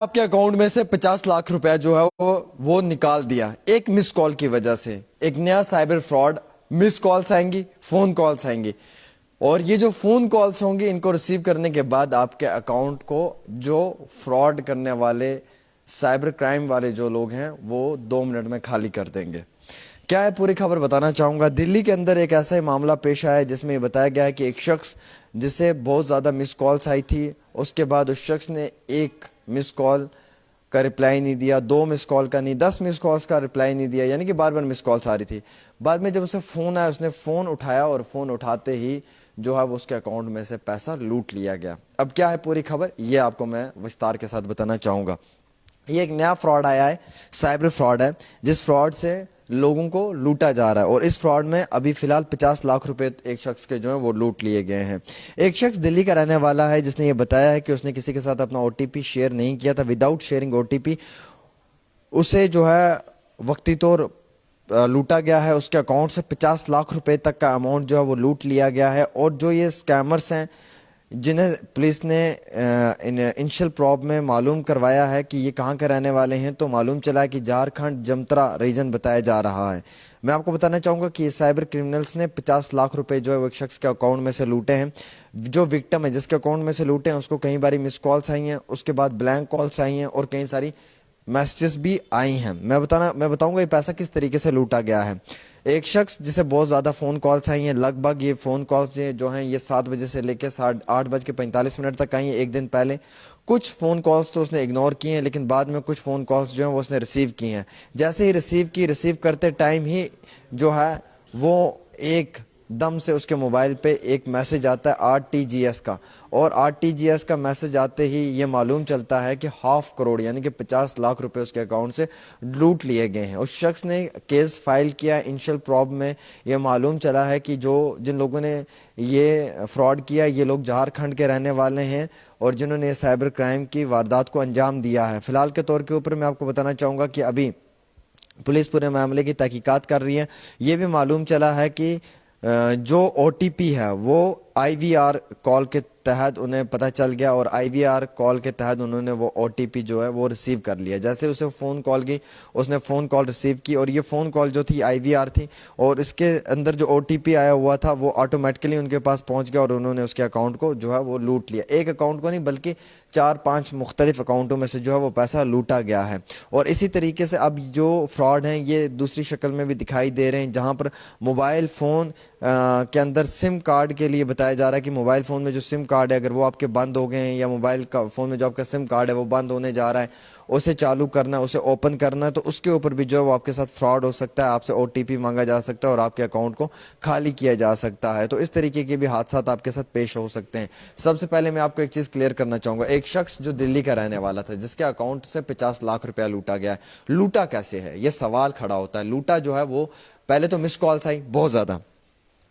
آپ کے اکاؤنٹ میں سے 50 لاکھ روپے جو ہے وہ نکال دیا ایک مس کال کی وجہ سے. ایک نیا سائبر فراڈ. مس کالز آئیں گی, فون کالز آئیں گی, اور یہ جو فون کالز ہوں گی ان کو ریسیو کرنے کے بعد آپ کے اکاؤنٹ کو جو فراڈ کرنے والے سائبر کرائم والے جو لوگ ہیں وہ 2 منٹ میں خالی کر دیں گے. کیا ہے پوری خبر بتانا چاہوں گا. دلی کے اندر ایک ایسا ہی معاملہ پیش آیا جس میں یہ بتایا گیا ہے کہ ایک شخص جسے بہت زیادہ مس کالز آئی تھی, اس کے بعد اس شخص نے ایک مس کال کا رپلائی نہیں دیا, 2 مس کال کا نہیں, 10 مس کالز کا رپلائی نہیں دیا, یعنی کہ بار بار مس کالز آ رہی تھی. بعد میں جب اسے فون آیا اس نے فون اٹھایا اور فون اٹھاتے ہی جو ہے وہ اس کے اکاؤنٹ میں سے پیسہ لوٹ لیا گیا. اب کیا ہے پوری خبر یہ آپ کو میں وستار کے ساتھ بتانا چاہوں گا. یہ ایک نیا فراڈ آیا ہے, سائبر فراڈ ہے, جس فراڈ سے لوگوں کو لوٹا جا رہا ہے, اور اس فراڈ میں ابھی فی الحال 50 لاکھ روپے ایک شخص کے جو ہیں وہ لوٹ لیے گئے ہیں. ایک شخص دلی کا رہنے والا ہے جس نے یہ بتایا ہے کہ اس نے کسی کے ساتھ اپنا او ٹی پی شیئر نہیں کیا تھا. Without sharing O T P اسے جو ہے وقتی طور لوٹا گیا ہے. اس کے اکاؤنٹ سے 50 لاکھ روپے تک کا اماؤنٹ جو ہے وہ لوٹ لیا گیا ہے. اور جو یہ اسکیمرز ہیں جنہیں پولیس نے انشل پروب میں معلوم کروایا ہے کہ یہ کہاں کے رہنے والے ہیں, تو معلوم چلا ہے کہ جھارکھنڈ جمترا ریجن بتایا جا رہا ہے. میں آپ کو بتانا چاہوں گا کہ یہ سائبر کرمنلز نے 50 لاکھ روپے جو ہے وہ ایک شخص کے اکاؤنٹ میں سے لوٹے ہیں. جو وکٹم ہے جس کے اکاؤنٹ میں سے لوٹے ہیں اس کو کئی باری مس کالس آئی ہیں, اس کے بعد بلینک کالس آئی ہیں, اور کئی ساری میسیجز بھی آئی ہیں. میں بتاؤں گا یہ پیسہ کس طریقے سے لوٹا گیا ہے. ایک شخص جسے بہت زیادہ فون کالس آئی ہیں, لگ بھگ یہ فون کالس جو ہیں یہ 7 بجے سے لے کے 8:45 تک آئی ہیں. ایک دن پہلے کچھ فون کالس تو اس نے اگنور کی ہیں, لیکن بعد میں کچھ فون کالس جو ہیں وہ اس نے ریسیو کی ہیں. جیسے ہی ریسیو کرتے ٹائم ہی جو ہے وہ ایک دم سے اس کے موبائل پہ ایک میسج آتا ہے RTGS کا, اور RTGS کا میسج آتے ہی یہ معلوم چلتا ہے کہ 500 کروڑ یعنی کہ 50 لاکھ روپے اس کے اکاؤنٹ سے لوٹ لیے گئے ہیں. اس شخص نے کیس فائل کیا انشل پروب میں. یہ معلوم چلا ہے کہ جن لوگوں نے یہ فراڈ کیا یہ لوگ جھارکھنڈ کے رہنے والے ہیں, اور جنہوں نے سائبر کرائم کی واردات کو انجام دیا ہے. فی الحال کے طور کے اوپر میں آپ کو بتانا چاہوں گا کہ ابھی پولیس پورے معاملے کی تحقیقات کر رہی ہے. یہ بھی معلوم چلا ہے کہ جو او ٹی پی ہے وہ IVR کال کے تحت انہیں پتہ چل گیا, اور IVR کال کے تحت انہوں نے وہ او ٹی پی جو ہے وہ ریسیو کر لیا. جیسے اسے فون کال کی اس نے فون کال ریسیو کی, اور یہ فون کال جو تھی IVR تھی, اور اس کے اندر جو او ٹی پی آیا ہوا تھا وہ آٹومیٹکلی ان کے پاس پہنچ گیا, اور انہوں نے اس کے اکاؤنٹ کو جو ہے وہ لوٹ لیا. ایک اکاؤنٹ کو نہیں بلکہ 4-5 مختلف اکاؤنٹوں میں سے جو ہے وہ پیسہ لوٹا گیا ہے. اور اسی طریقے سے اب جو فراڈ ہیں یہ دوسری شکل میں بھی دکھائی دے رہے ہیں, جہاں پر موبائل فون کے اندر سم کارڈ کے لیے بتایا جا رہا ہے کہ موبائل فون میں جو سم کارڈ ہے اگر وہ آپ کے بند ہو گئے ہیں, یا موبائل کا فون میں جو آپ کا سم کارڈ ہے وہ بند ہونے جا رہا ہے, اسے چالو کرنا ہے, اسے اوپن کرنا ہے, تو اس کے اوپر بھی جو ہے وہ آپ کے ساتھ فراڈ ہو سکتا ہے. آپ سے او ٹی پی مانگا جا سکتا ہے اور آپ کے اکاؤنٹ کو خالی کیا جا سکتا ہے. تو اس طریقے کے بھی حادثات آپ کے ساتھ پیش ہو سکتے ہیں. سب سے پہلے میں آپ کو ایک چیز کلیئر کرنا چاہوں گا. ایک شخص جو دلی کا رہنے والا تھا جس کے اکاؤنٹ سے 50 لاکھ روپیہ لوٹا گیا ہے, لوٹا کیسے ہے یہ سوال کھڑا ہوتا ہے. لوٹا جو ہے وہ پہلے تو مس کالس آئی بہت زیادہ,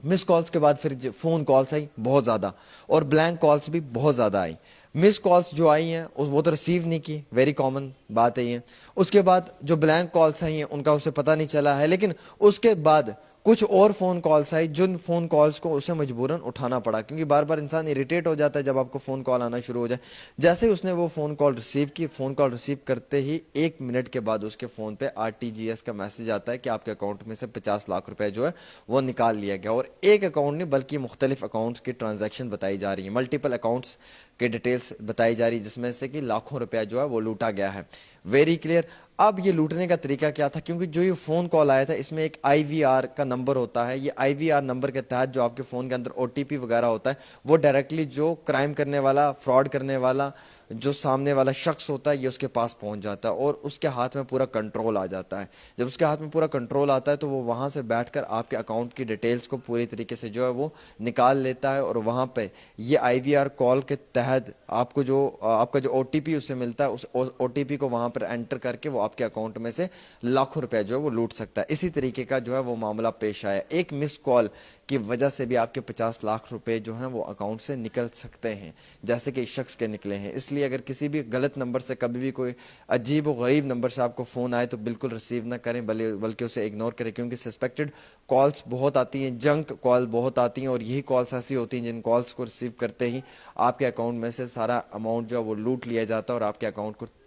مس کالس کے بعد پھر فون کالس آئی بہت زیادہ, اور بلینک کالس بھی بہت زیادہ آئی. مس کالس جو آئی ہیں وہ تو ریسیو نہیں کی, ویری کامن بات ہے یہ. اس کے بعد جو بلینک کالس آئی ہیں ان کا اسے پتہ نہیں چلا ہے, لیکن اس کے بعد کچھ اور فون کالس آئی جن فون کالس کو اسے مجبوراً اٹھانا پڑا, کیونکہ بار بار انسان اریٹیٹ ہو جاتا ہے جب آپ کو فون کال آنا شروع ہو جائے. جیسے ہی اس نے وہ فون کال ریسیو کی, فون کال ریسیو کرتے ہی 1 منٹ کے بعد اس کے فون پہ RTGS کا میسج آتا ہے کہ آپ کے اکاؤنٹ میں سے 50 لاکھ روپے جو ہے وہ نکال لیا گیا. اور ایک اکاؤنٹ نہیں بلکہ مختلف اکاؤنٹس کی ٹرانزیکشن بتائی جا رہی ہیں, ملٹیپل اکاؤنٹس کے ڈیٹیلز بتائی جا رہی ہے, جس میں سے کہ لاکھوں روپیہ جو ہے وہ لوٹا گیا ہے. Very clear. اب یہ لوٹنے کا طریقہ کیا تھا, کیونکہ جو یہ فون کال آیا تھا اس میں ایک IVR کا نمبر ہوتا ہے. یہ IVR نمبر کے تحت جو آپ کے فون کے اندر او ٹی پی وغیرہ ہوتا ہے وہ ڈائریکٹلی جو کرائم کرنے والا, فراڈ کرنے والا جو سامنے والا شخص ہوتا ہے یہ اس کے پاس پہنچ جاتا ہے, اور اس کے ہاتھ میں پورا کنٹرول آ جاتا ہے. جب اس کے ہاتھ میں پورا کنٹرول آتا ہے تو وہ وہاں سے بیٹھ کر آپ کے اکاؤنٹ کی ڈیٹیلز کو پوری طریقے سے جو ہے وہ نکال لیتا ہے, اور وہاں پہ یہ IVR کال کے تحت آپ کا جو او ٹی پی اسے ملتا ہے اس او ٹی پی کو وہاں پر انٹر کر کے وہ آپ کے اکاؤنٹ میں سے لاکھوں روپے جو ہے وہ لوٹ سکتا ہے. اسی طریقے کا جو ہے وہ معاملہ پیش آیا. ایک مس کال کی وجہ سے بھی آپ کے 50 لاکھ روپے جو ہیں وہ اکاؤنٹ سے نکل سکتے ہیں, جیسے کہ اس شخص کے نکلے ہیں. اس لیے اگر کسی بھی غلط نمبر سے کبھی بھی کوئی عجیب و غریب نمبر سے آپ کو فون آئے تو بالکل ریسیو نہ کریں, بلکہ اسے اگنور کریں, کیونکہ سسپیکٹڈ کالس بہت آتی ہیں, جنک کال بہت آتی ہیں, اور یہی کالس ایسی ہوتی ہیں جن کالس کو ریسیو کرتے ہی آپ کے اکاؤنٹ میں سے سارا اماؤنٹ جو ہے وہ لوٹ لیا جاتا ہے اور آپ کے اکاؤنٹ کو